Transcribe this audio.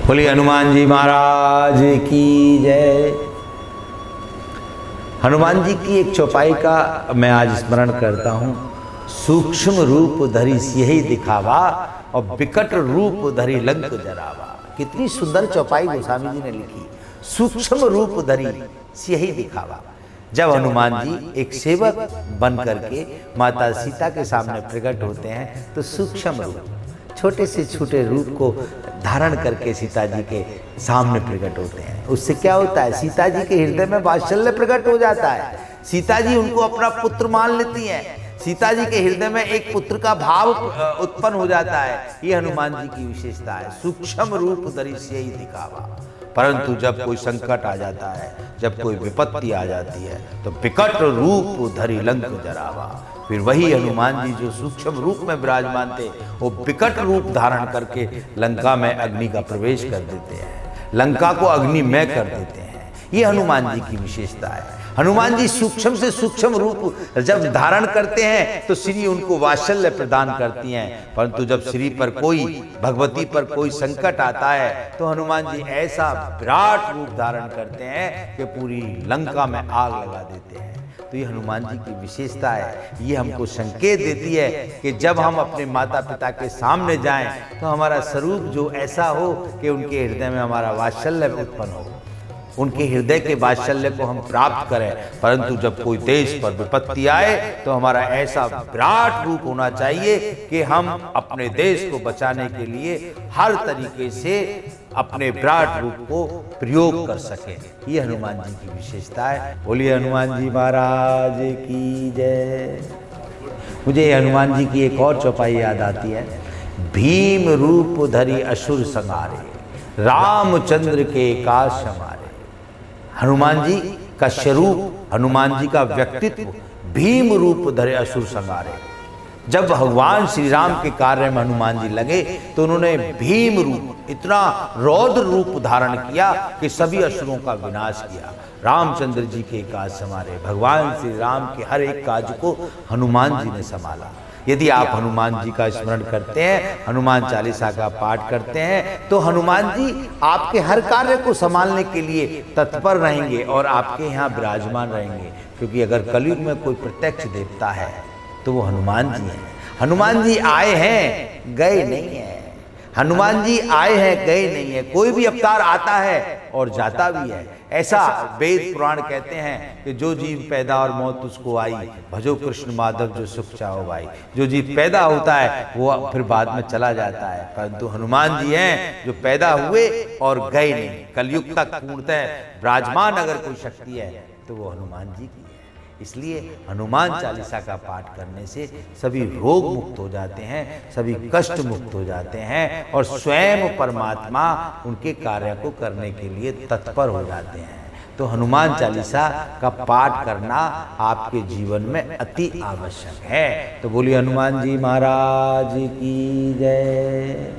बोलिए हनुमान जी महाराज की जय। हनुमान जी की एक चौपाई का मैं आज स्मरण करता हूँ। सूक्ष्म रूप धरि सियहि दिखावा और विकट रूप धरि लंक जरावा। कितनी सुंदर चौपाई गोस्वामी जी ने लिखी। सूक्ष्म रूप धरि सियहि दिखावा। जब हनुमान जी एक सेवक बन करके माता सीता के सामने प्रकट होते हैं तो सूक्ष्म रूप, छोटे से छोटे रूप को धारण करके सीता जी के सामने प्रकट होते हैं। उससे क्या होता है, सीता जी के हृदय में वात्सल्य प्रकट हो जाता है। सीता जी उनको अपना पुत्र मान लेती हैं। सीता जी के हृदय में एक पुत्र का भाव उत्पन्न हो जाता है। ये हनुमान जी की विशेषता है। सूक्ष्म रूप धरि सियहि दिखावा। परंतु जब कोई संकट आ जाता है, जब कोई विपत्ति आ जाती है तो विकट रूप धरि लंक जरावा। फिर वही हनुमान जी जो सूक्ष्म रूप में विराजमान थे वो विकट रूप धारण करके लंका में अग्नि का प्रवेश कर देते हैं, लंका को अग्निमय कर देते हैं। ये हनुमान जी की विशेषता है। हनुमान जी सूक्ष्म से सूक्ष्म रूप जब धारण करते हैं तो श्री उनको वात्सल्य प्रदान करती हैं। परंतु जब श्री पर कोई, भगवती पर कोई संकट आता है तो हनुमान जी ऐसा विराट रूप धारण करते हैं कि पूरी लंका में आग लगा देते हैं। तो ये हनुमान जी की विशेषता है। ये हमको संकेत देती है कि जब हम अपने माता पिता के सामने जाएं तो हमारा स्वरूप जो ऐसा हो कि उनके हृदय में हमारा वात्सल्य उत्पन्न हो, उनके हृदय के वात्सल्य को हम प्राप्त करें। परंतु जब कोई देश पर विपत्ति आए तो हमारा ऐसा विराट रूप होना चाहिए कि हम अपने देश को बचाने के लिए हर तरीके से अपने विराट रूप को प्रयोग कर सकें। ये हनुमान जी की विशेषता है। बोलिए हनुमान जी महाराज की जय। मुझे हनुमान जी की एक और चौपाई याद आती है। भीम रूप धरि असुर संहारे, रामचंद्र के काज समारे। हनुमान जी का स्वरूप, हनुमान जी का व्यक्तित्व भीम रूप धरे असुर संहारे। जब भगवान श्री राम के कार्य में हनुमान जी लगे तो उन्होंने भीम रूप, इतना रौद्र रूप धारण किया कि सभी असुरों का विनाश किया। रामचंद्र जी के काज संवारे। भगवान श्री राम के हर एक काज को हनुमान जी ने संभाला। यदि आप हनुमान जी का स्मरण करते हैं, हनुमान चालीसा का पाठ करते हैं तो हनुमान जी आपके हर कार्य को संभालने के लिए तत्पर रहेंगे और आपके यहाँ विराजमान रहेंगे। क्योंकि अगर कलयुग में कोई प्रत्यक्ष देवता है तो वो हनुमान जी हैं। हनुमान जी आए हैं, गए नहीं हैं। हनुमान जी आए हैं, गए नहीं है। कोई भी अवतार आता है और जाता भी है। ऐसा वेद पुराण कहते हैं कि जो जीव पैदा और मौत उसको आई, भजो कृष्ण माधव जो सुख चाहो भाई। जो जीव पैदा होता है वो फिर बाद में चला जाता है। परंतु हनुमान जी हैं जो पैदा हुए और गए नहीं। कलयुग तक पूर्णतः विराजमान अगर कोई शक्ति है तो वो हनुमान जी की है। इसलिए हनुमान चालीसा का पाठ करने से सभी रोग मुक्त हो जाते हैं, सभी कष्ट मुक्त हो जाते हैं और स्वयं परमात्मा उनके कार्य को करने के लिए तत्पर हो जाते हैं। तो हनुमान चालीसा का पाठ करना आपके जीवन में अति आवश्यक है। तो बोलिए हनुमान जी महाराज की जय।